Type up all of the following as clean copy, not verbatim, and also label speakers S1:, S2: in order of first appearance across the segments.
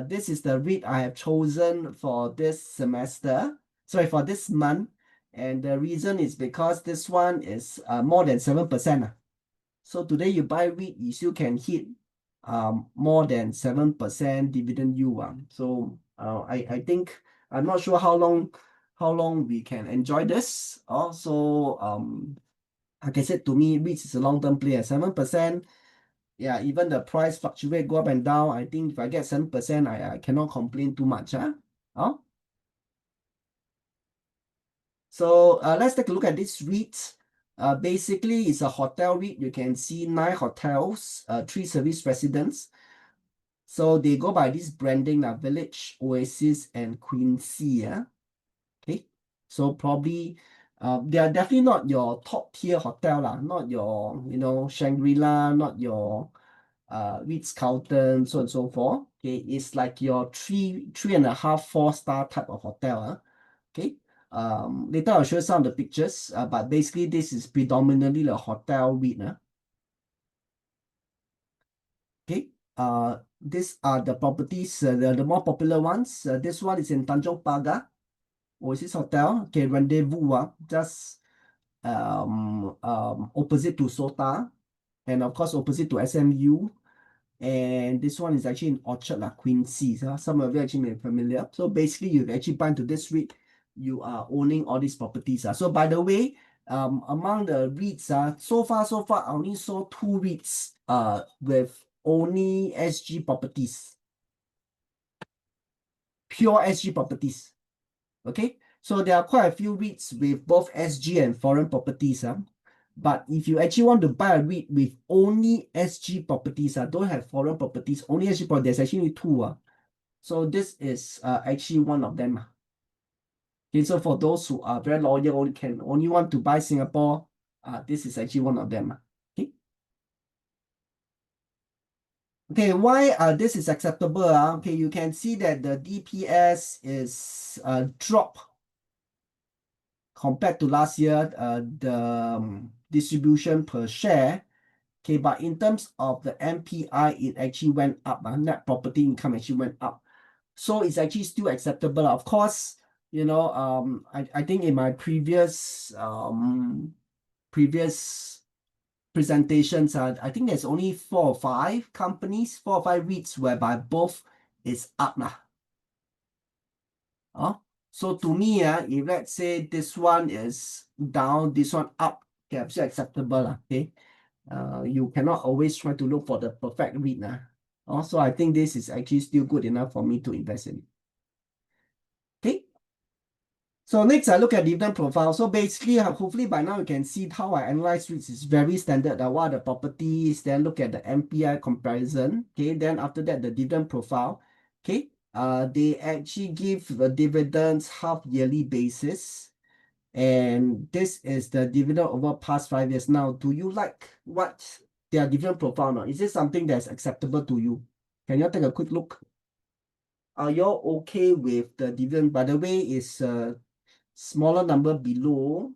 S1: this is the REIT I have chosen for this semester. Sorry, for this month. And the reason is because this one is more than 7%. So today you buy REIT, you still can hit more than 7% dividend yield. So I think I'm not sure how long we can enjoy this. Also, like I said, to me, REITs is a long-term play at 7%. Yeah, even the price fluctuate, go up and down. I think if I get 7%, I cannot complain too much. Oh? So let's take a look at this REIT. Basically, it's a hotel REIT. You can see 9 hotels, 3 service residents. So they go by this branding, Village, Oasis, and Quincy. Okay. So probably they are definitely not your top tier hotel, not your, Shangri-La, not your Ritz-Carlton, so on and so forth. Okay, it's like your 3.5, 4-star type of hotel. Okay. Later I'll show you some of the pictures, but basically this is predominantly the hotel REIT. Okay. These are the properties, the more popular ones. This one is in Tanjong Pagar, Oasis Hotel. Okay, Rendezvous, just opposite to SOTA, and of course opposite to SMU. And this one is actually in Orchard, Quincy. Some of you actually may be familiar. So basically, you actually buy into this REIT, you are owning all these properties. So by the way, among the REITs, so far I only saw 2 REITs with only SG properties. Pure SG properties. Okay, so there are quite a few REITs with both SG and foreign properties. But if you actually want to buy a REIT with only SG properties, don't have foreign properties, only SG properties, there's actually 2. So this is actually one of them. Okay, so for those who are very loyal, can only want to buy Singapore, this is actually one of them. Okay. Okay, why this is acceptable? Okay, you can see that the DPS is drop compared to last year, the distribution per share. Okay, but in terms of the NPI, it actually went up. Net property income actually went up. So it's actually still acceptable. Of course, I think in my previous presentations, I think there's only 4 or 5 companies, 4 or 5 REITs whereby both is up. So to me, if let's say this one is down, this one up, okay, I'm still acceptable. Okay. You cannot always try to look for the perfect REIT. Also, I think this is actually still good enough for me to invest in. Okay. So next, I look at dividend profile. So basically, hopefully by now you can see how I analyze REITs is very standard. What are the properties? Then look at the NPI comparison. Okay. Then after that, the dividend profile. Okay. They actually give the dividends half yearly basis. And this is the dividend over past 5 years. Now, do you like what their dividend profile now? Is this something that's acceptable to you? Can you take a quick look? Are you okay with the dividend? By the way, it's a smaller number below,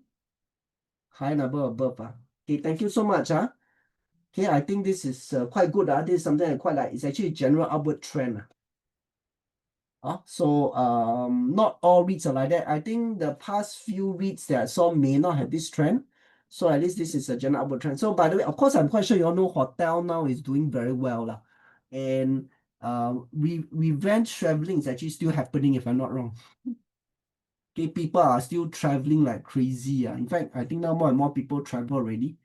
S1: high number above. Okay, thank you so much. Okay, I think this is quite good. This is something I quite like. It's actually a general upward trend. So not all REITs are like that. I think the past few REITs that I saw may not have this trend. So at least this is a general upward trend. So by the way, of course, I'm quite sure you all know hotel now is doing very well. And revenge traveling is actually still happening, if I'm not wrong. Okay, people are still traveling like crazy. In fact, I think now more and more people travel already.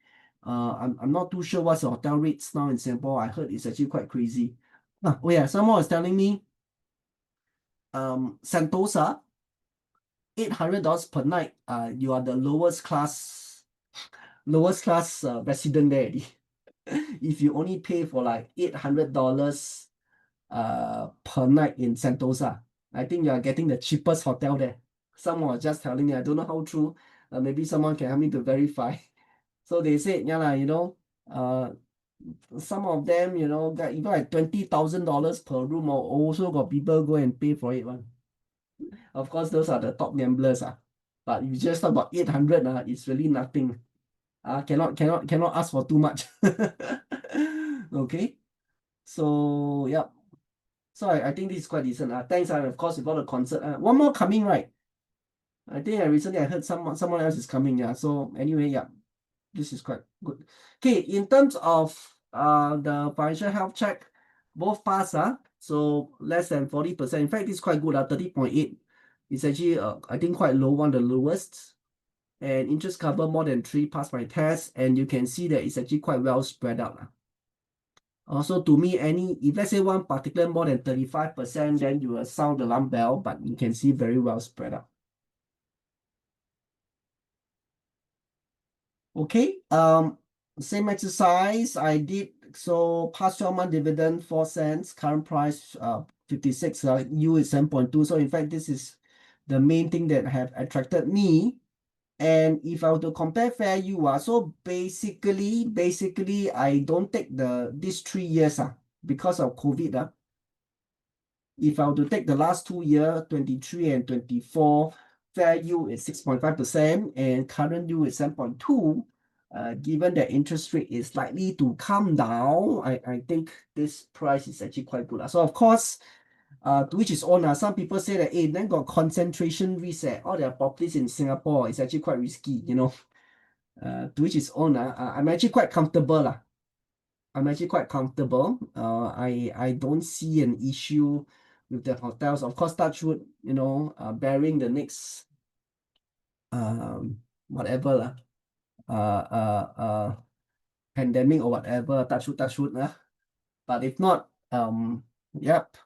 S1: I'm not too sure what's the hotel rates now in Singapore. I heard it's actually quite crazy. Oh yeah, someone was telling me Sentosa, $800 per night. You are the lowest class resident there already. If you only pay for like $800 per night in Sentosa, I think you are getting the cheapest hotel there. Someone was just telling me, I don't know how true. Maybe someone can help me to verify. So they said, some of them, got even like $20,000 per room, or also got people go and pay for it one. Of course, those are the top gamblers. But if you just talk about 800, it's really nothing. Cannot ask for too much. Okay. So, yep. So I think this is quite decent. Thanks, of course, with all the concert. One more coming, right? I think recently I heard someone else is coming. Yeah. So anyway, yeah, this is quite good. Okay, in terms of the financial health check, both pass. So less than 40%. In fact, this is quite good. 30.8. It's actually I think quite low, one of the lowest. And interest cover more than 3 pass my test, and you can see that it's actually quite well spread out. Also, to me, if let's say one particular more than 35%, then you will sound the alarm bell, but you can see very well spread out. Okay, same exercise I did. So past 12-month dividend 4 cents, current price 56, yield is 7.2. So in fact, this is the main thing that have attracted me. And if I were to compare fair yield, so basically I don't take these 3 years because of COVID. If I were to take the last 2 years, 23 and 24, fair yield is 6.5% and current yield is 7.2. Given that interest rate is likely to come down, I think this price is actually quite good. So of course, to which is own. Some people say that, hey, then got concentration risk. All their properties in Singapore is actually quite risky, to which is own. I'm actually quite comfortable. I'm actually quite comfortable. I don't see an issue with the hotels. Of course, touch wood, bearing the next whatever pandemic or whatever, touch wood. But if not, yep.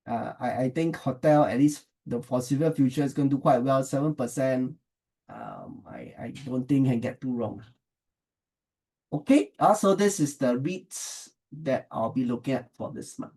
S1: I think hotel, at least the foreseeable future, is going to do quite well, 7%. I don't think can get too wrong. Okay, so this is the REITs that I'll be looking at for this month.